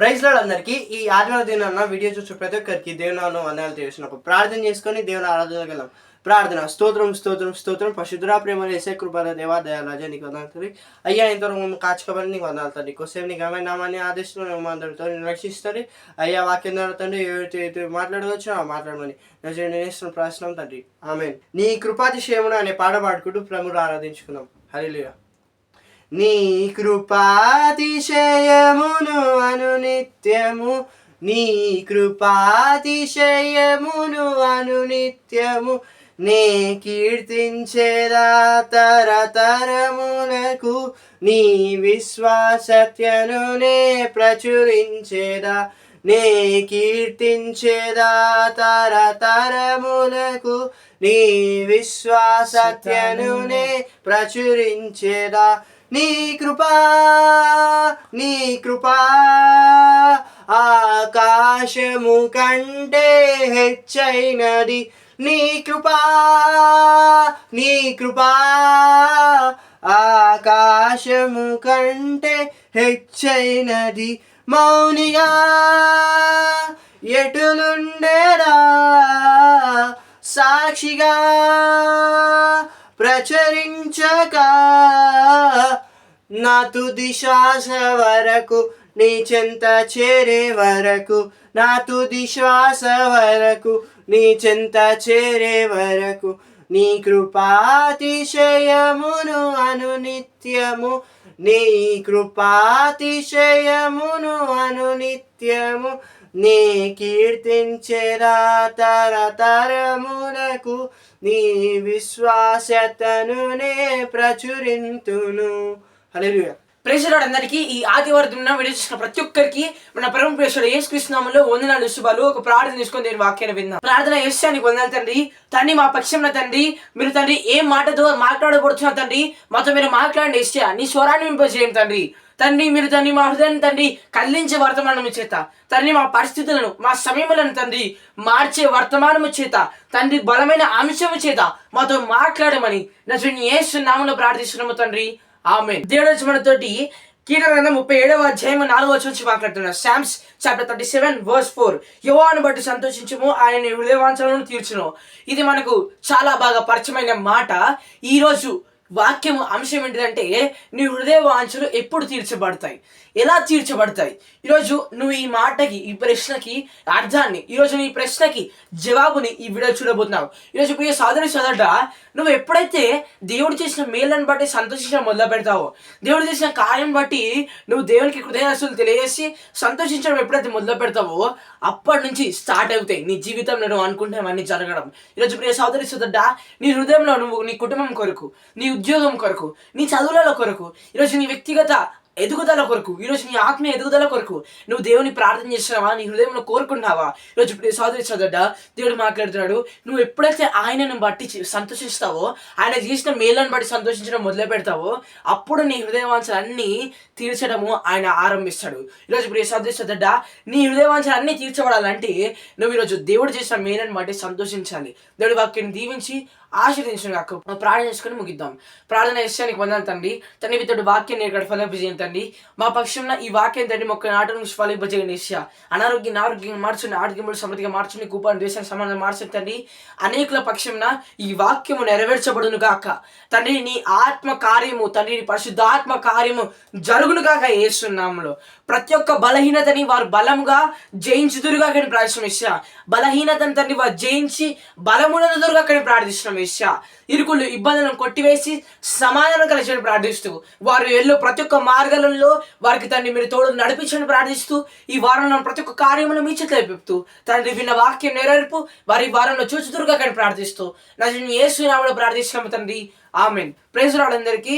Praise lord అందరికీ. ఈ ఆదివారం దినాన వీడియో చూసిన ప్రతి ఒక్కరికి దేవుని నామమున వందనాలు తెలియజేస్తున్నాను. ప్రార్థన చేసుకొని దేవుని ఆరాధనకి వెళ్దాం. ప్రార్థన. స్తోత్రం స్తోత్రం స్తోత్రం పరిశుద్ధుడా ప్రేమ యేసే కృపల దేవా దయాళరాజా నీకు వందనాలు తండ్రి. అయ్యా ఇంతవరకు మమ్మల్ని కాచుకోబడి నీకు వందనాలు తండ్రి. కొద్దిసేపు నీకు ఏమైనా నామాన్ని ఆదేశంలో అందరితో రక్షిస్తుంది. అయ్యా వాక్యం ద్వారా తండ్రి ఎవరైతే మాట్లాడవచ్చు మాట్లాడమని నేను ప్రార్థన తండ్రి. ఆమేన్. నీ కృపాతిశయమును అనే పాట పాడుకుంటూ ప్రభువును ఆరాధించుకుందాం. హల్లెలూయా. నీ కృపాతిశయమును అనునిత్యము, నీ కృపాతిశయమును అనునిత్యము నే కీర్తించేదా తరతరములకు, నీ విశ్వాసత్యను నే ప్రచురించేదా, నే కీర్తించేదా తరతరములకు, నీ విశ్వాసత్యను నే ప్రచురించేదా. నీ కృపా నీ కృపా ఆకాశము కంటే హెచ్చైనది, నీ కృపా నీ కృపా ఆకాశము కంటే హెచ్చైనది. మౌనిగా ఎటులుండేరా సాక్షిగా ప్రచురించక, నా తుది శ్వాస వరకు నీ చెంత చేరే వరకు, నా తుది శ్వాస వరకు నీ చెంత చేరే వరకు, నీ కృపాతిశయమును అనునిత్యము, నీ కృపాతిశయమును అనునిత్యము నీ కీర్తించేదా తరతరములకు, నీ విశ్వాసతను నే ప్రచురింతును. హల్లెలూయా. ప్రైజ్ లార్డ్ అందరికీ. ఈ ఆదివారం వీడియో చూసిన ప్రతి ఒక్కరికి మన పరమ ప్రేక్షకుడు యేసుక్రీస్తు నామములో వందనాలు శుభాలు. ఒక ప్రార్థన తీసుకొని దేని వాక్యాన్ని విందాం. ప్రార్థన యేసునికి వందనాలు తండ్రి. తండ్రి మా పక్షంలో తండ్రి మీరు తండ్రి ఏ మాటతో మాట్లాడబడుతున్నా తండ్రి మాతో మీరు మాట్లాడండి. యేసయ్యా నీ స్వరాన్ని వింపజేయండి తండ్రి. తండ్రి మీరు తండ్రి మా హృదయాన్ని తండ్రి కదిలించే వర్తమానము చేత తండ్రి మా పరిస్థితులను మా సమయములను తండ్రి మార్చే వర్తమానము చేత తండ్రి బలమైన అంశము చేత మాతో మాట్లాడమని నజరేయుడైన యేసు నామములో ప్రార్థిస్తున్నాము తండ్రి. ఆమేన్. దేవుడు మనతోటి కీర్తన గ్రంథం 37వ అధ్యాయం 4వ వచనం నుంచి మాట్లాడుతున్నారు. Psalms chapter 37:4. యెహోవాను బట్టి సంతోషించుము, ఆయన నీ హృదయవాంఛలను తీర్చును. ఇది మనకు చాలా బాగా పరిచయమైన మాట. ఈరోజు వాక్యము అంశం ఏంటిదంటే నీ హృదయ వాంఛలు ఎప్పుడు తీర్చబడతాయి, ఎలా తీర్చబడతాయి. ఈరోజు నువ్వు ఈ మాటకి ఈ ప్రశ్నకి అర్థాన్ని, ఈరోజు నీ ప్రశ్నకి జవాబుని ఈ వీడియో చూడబోతున్నావు. ఈరోజు ప్రియ సోదరి సోదరుడ, నువ్వు ఎప్పుడైతే దేవుడు చేసిన మేలను బట్టి సంతోషించడం మొదలు పెడతావో, దేవుడు చేసిన కార్యం బట్టి నువ్వు దేవునికి కృతజ్ఞతలు తెలియజేసి సంతోషించడం ఎప్పుడైతే మొదలు పెడతావో అప్పటి నుంచి స్టార్ట్ అవుతాయి నీ జీవితంలో నువ్వు అనుకుంటున్నవన్నీ జరగడం. ఈరోజు ప్రియ సోదరి సోదరుడ, నీ హృదయంలో నువ్వు నీ కుటుంబం కొరకు, నీ ఉద్యోగం కొరకు, నీ చదువుల కొరకు, ఈరోజు నీ వ్యక్తిగత ఎదుగుదల కొరకు, ఈరోజు నీ ఆత్మీయ ఎదుగుదల కొరకు నువ్వు దేవుని ప్రార్థన చేస్తున్నావా, నీ హృదయంలో కోరుకుంటున్నావా? ఈరోజు సోదరి సోదరుడ, దేవుడు మాట్లాడుతున్నాడు. నువ్వు ఎప్పుడైతే ఆయనను బట్టి సంతోషిస్తావో, ఆయన చేసిన మేలను బట్టి సంతోషించడం మొదలు పెడతావో అప్పుడు నీ హృదయవాంఛలు అన్నీ తీర్చడము ఆయన ఆరంభిస్తాడు. ఈరోజు ప్రియ సోదరి సోదరుడ, నీ హృదయవాంఛలు అన్నీ తీర్చబడాలంటే నువ్వు ఈరోజు దేవుడు చేసిన మేలను బట్టి సంతోషించాలి. దేవుడి వాక్యాన్ని దీవించి ఆశీర్వదించిన కాక ప్రార్థన చేసుకొని ముగిద్దాం. ప్రార్థన చేసానికి వందనాలు తండ్రి. తండ్రి మీతో వాక్యాన్ని ఇక్కడ ఫలింపజేయండి తండ్రి. మా పక్షంలో ఈ వాక్యం తండ్రి మొక్క నాటు నుంచి ఫలింపజేయండి. అనారోగ్యాన్ని ఆరోగ్యంగా మార్చండి, ఆరోగ్యములు సమృద్ధిగా మార్చండి, కూపాన్ని దేశానికి సమానంగా మార్చండి తండ్రి. అనేకుల పక్షంన ఈ వాక్యము నెరవేర్చబడును గాక తండ్రి. నీ ఆత్మ కార్యము తండ్రి, నీ పరిశుద్ధాత్మ కార్యము జరుగును గాక యేసు నామములో. ప్రతి ఒక్క బలహీనతని వారు బలముగా జయించుదురుగా కానీ ప్రార్థిస్తున్నాం. బలహీనతను తండ్రి వారు జయించి బలమునందురుగా కానీ ప్రార్థిస్తున్నాం. ఇరుకులు ఇబ్బందులను కొట్టివేసి సమాధానం కలిసి ప్రార్థిస్తూ వారు ఎల్లో ప్రతి ఒక్క మార్గాలలో వారికి తండ్రి మీరు తోడు నడిపించని ప్రార్థిస్తూ ఈ వారంలో ప్రతి ఒక్క కార్యములను మీ చేతిలో పెడుతూ తండ్రి విన్న వాక్యం నెరవేర్పు వారి వారంలో చూచుదురుగా కానీ ప్రార్థిస్తూ నజరేయుడైన యేసు నామములో ప్రార్థిస్తున్నాము తండ్రి. ఆమేన్. ప్రైజ్ లార్డ్ అందరికీ.